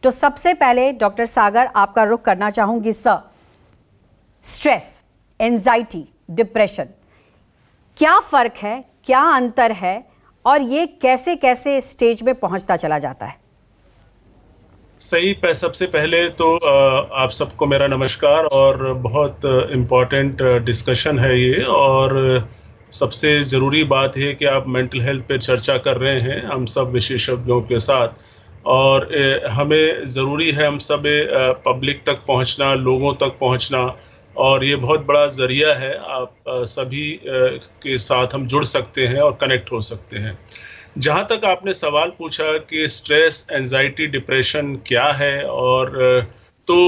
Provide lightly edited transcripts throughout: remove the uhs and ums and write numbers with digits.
तो सबसे पहले डॉक्टर सागर आपका रुख करना चाहूंगी सर, स्ट्रेस, एंजाइटी, डिप्रेशन, क्या फर्क है, क्या अंतर है और ये कैसे कैसे स्टेज में पहुंचता चला जाता है? सही सबसे पहले तो आप सबको मेरा नमस्कार और बहुत इम्पोर्टेंट डिस्कशन है ये। और सबसे ज़रूरी बात है कि आप मेंटल हेल्थ पे चर्चा कर रहे हैं हम सब विशेषज्ञों के साथ। और हमें ज़रूरी है हम सब पब्लिक तक पहुंचना, लोगों तक पहुंचना, और ये बहुत बड़ा ज़रिया है। आप सभी के साथ हम जुड़ सकते हैं और कनेक्ट हो सकते हैं। जहाँ तक आपने सवाल पूछा कि स्ट्रेस, एंजाइटी, डिप्रेशन क्या है, और तो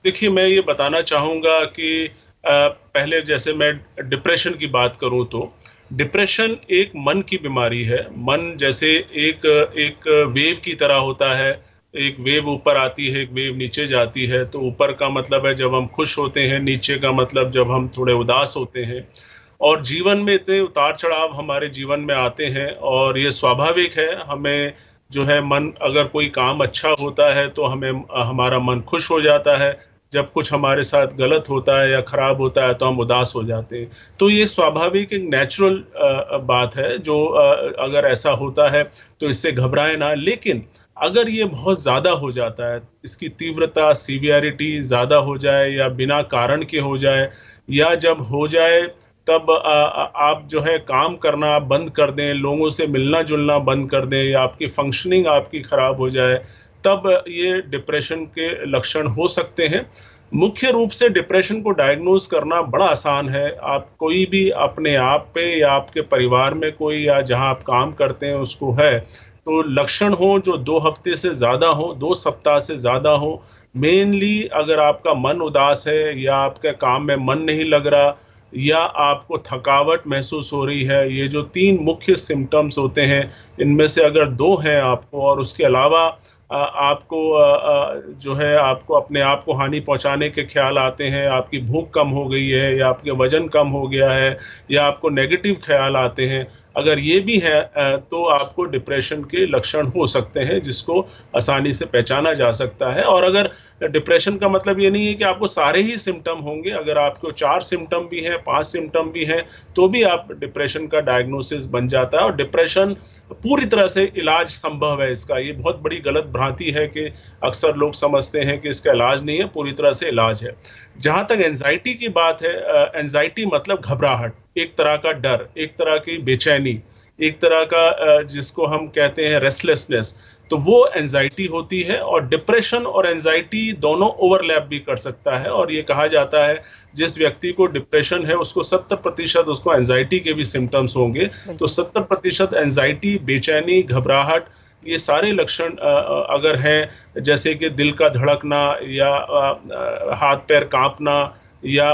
देखिए मैं ये बताना चाहूँगा कि पहले जैसे मैं डिप्रेशन की बात करूँ तो डिप्रेशन एक मन की बीमारी है। मन जैसे एक एक वेव की तरह होता है। एक वेव ऊपर आती है, एक वेव नीचे जाती है। तो ऊपर का मतलब है जब हम खुश होते हैं, नीचे का मतलब जब हम थोड़े उदास होते हैं। और जीवन में इतने उतार चढ़ाव हमारे जीवन में आते हैं और ये स्वाभाविक है। हमें जो है मन, अगर कोई काम अच्छा होता है तो हमें हमारा मन खुश हो जाता है। जब कुछ हमारे साथ गलत होता है या खराब होता है तो हम उदास हो जाते हैं। तो ये स्वाभाविक एक नेचुरल बात है जो अगर ऐसा होता है तो इससे घबराएं ना। लेकिन अगर ये बहुत ज़्यादा हो जाता है, इसकी तीव्रता, सीवियरिटी ज़्यादा हो जाए या बिना कारण के हो जाए, या जब हो जाए तब आप जो है काम करना बंद कर दें, लोगों से मिलना जुलना बंद कर दें, या आपकी फंक्शनिंग आपकी ख़राब हो जाए, तब ये डिप्रेशन के लक्षण हो सकते हैं। मुख्य रूप से डिप्रेशन को डायग्नोज करना बड़ा आसान है। आप कोई भी अपने आप पे या आपके परिवार में कोई, या जहां आप काम करते हैं उसको है, तो लक्षण हो जो 2 हफ्ते से ज़्यादा हो, 2 सप्ताह से ज़्यादा हो, मेनली अगर आपका मन उदास है या आपके काम में मन नहीं लग रहा या आपको थकावट महसूस हो रही है, ये जो 3 मुख्य सिम्टम्स होते हैं, इनमें से अगर 2 हैं आपको, और उसके अलावा आपको जो है आपको अपने आप को हानि पहुंचाने के ख्याल आते हैं, आपकी भूख कम हो गई है या आपके वजन कम हो गया है या आपको नेगेटिव ख्याल आते हैं, अगर ये भी है तो आपको डिप्रेशन के लक्षण हो सकते हैं, जिसको आसानी से पहचाना जा सकता है। और अगर डिप्रेशन का मतलब ये नहीं है कि आपको सारे ही सिम्टम होंगे। अगर आपको 4 सिम्टम भी हैं, 5 सिम्टम भी हैं, तो भी आप डिप्रेशन का डायग्नोसिस बन जाता है। और डिप्रेशन पूरी तरह से इलाज संभव है इसका। ये बहुत बड़ी गलत भ्रांति है कि अक्सर लोग समझते हैं कि इसका इलाज नहीं है, पूरी तरह से इलाज है। जहाँ तक एंजाइटी की बात है, एंजाइटी मतलब घबराहट, एक तरह का डर, एक तरह की बेचैनी, एक तरह का जिसको हम कहते हैं रेस्टलेसनेस, तो वो एंजाइटी होती है। और डिप्रेशन और एंजाइटी दोनों ओवरलैप भी कर सकता है। और ये कहा जाता है जिस व्यक्ति को डिप्रेशन है उसको 70% उसको एंजाइटी के भी सिम्टम्स होंगे। तो 70% एंजाइटी, बेचैनी, घबराहट, ये सारे लक्षण अगर हैं, जैसे कि दिल का धड़कना या हाथ पैर कांपना, या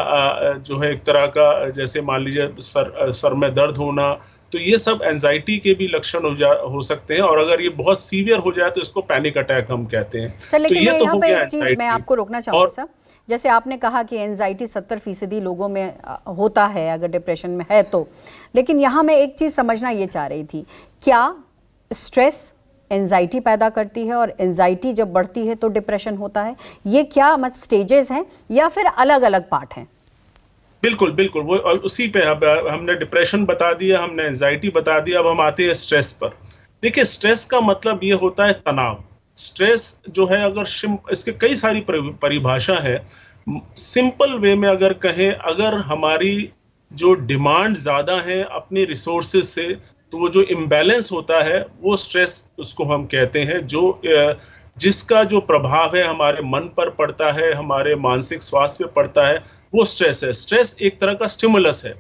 जो है एक तरह का जैसे मान लीजिए सर में दर्द होना, तो ये सब एंजाइटी के भी लक्षण हो सकते हैं। और अगर ये बहुत सीवियर हो जाए तो इसको पैनिक अटैक हम कहते हैं। सर लेकिन तो ये मैं तो यहाँ हो पे गया एक चीज़ मैं आपको रोकना चाहूँगा सर। जैसे आपने कहा कि एंजाइटी 70% लोगों में होता है अगर डिप्रेशन में है तो, लेकिन यहाँ मैं एक चीज़ समझना ये चाह रही थी, क्या स्ट्रेस एंजाइटी पैदा करती है और एंजाइटी जब बढ़ती है तो डिप्रेशन होता है? ये क्या मतलब स्टेजेस हैं या फिर अलग अलग पार्ट हैं? बिल्कुल बिल्कुल, वो उसी पे हमने डिप्रेशन बता दिया, हमने एंजाइटी बता दिया, अब हम आते हैं स्ट्रेस पर। देखिए, स्ट्रेस का मतलब ये होता है तनाव। स्ट्रेस जो है, अगर इसके कई सारी परिभाषा है। सिंपल वे में अगर कहें, अगर हमारी जो डिमांड ज़्यादा है अपनी रिसोर्सेज से, तो वो जो इम्बैलेंस होता है वो स्ट्रेस उसको हम कहते हैं। जो जिसका जो प्रभाव है हमारे मन पर पड़ता है, हमारे मानसिक स्वास्थ्य पे पड़ता है, वो स्ट्रेस है। स्ट्रेस एक तरह का स्टिमुलस है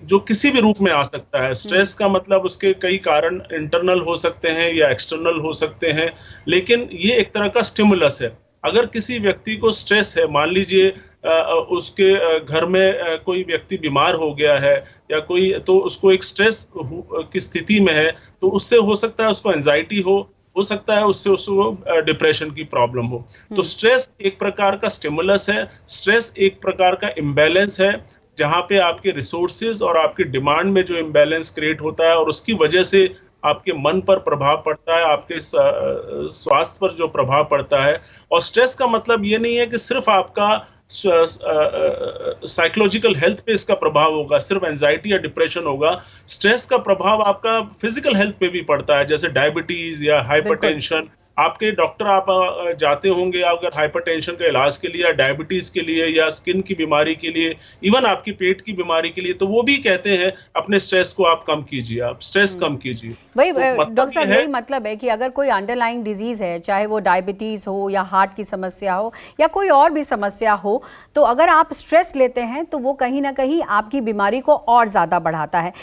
जो किसी भी रूप में आ सकता है। स्ट्रेस का मतलब उसके कई कारण इंटरनल हो सकते हैं या एक्सटर्नल हो सकते हैं, लेकिन ये एक तरह का स्टिमुलस है। अगर किसी व्यक्ति को स्ट्रेस है, मान लीजिए उसके घर में कोई व्यक्ति बीमार हो गया है या कोई, तो उसको एक स्ट्रेस की स्थिति में है, तो उससे हो सकता है उसको एंजाइटी हो सकता है उससे उसको डिप्रेशन की प्रॉब्लम हो। तो स्ट्रेस एक प्रकार का स्टिमुलस है। स्ट्रेस एक प्रकार का इम्बैलेंस है, जहाँ पे आपके रिसोर्सेज और आपकी डिमांड में जो इम्बैलेंस क्रिएट होता है और उसकी वजह से आपके मन पर प्रभाव पड़ता है, आपके स्वास्थ्य पर जो प्रभाव पड़ता है। और स्ट्रेस का मतलब ये नहीं है कि सिर्फ आपका साइकोलॉजिकल हेल्थ पे इसका प्रभाव होगा, सिर्फ एंजाइटी या डिप्रेशन होगा। स्ट्रेस का प्रभाव आपका फिजिकल हेल्थ पे भी पड़ता है, जैसे डायबिटीज या हाइपरटेंशन। आपके डॉक्टर आप जाते होंगे अगर हाइपरटेंशन का इलाज के लिए या डायबिटीज के लिए या स्किन की बीमारी के लिए, इवन आपकी पेट की बीमारी के लिए, तो वो भी कहते हैं अपने स्ट्रेस को आप कम कीजिए, आप स्ट्रेस कम कीजिए। वही तो मतलब डॉक्टर साहब, ये है यही मतलब है कि अगर कोई अंडरलाइंग डिजीज है, चाहे वो डायबिटीज हो या हार्ट की समस्या हो या कोई और भी समस्या हो, तो अगर आप स्ट्रेस लेते हैं तो वो कहीं ना कहीं आपकी बीमारी को और ज्यादा बढ़ाता है।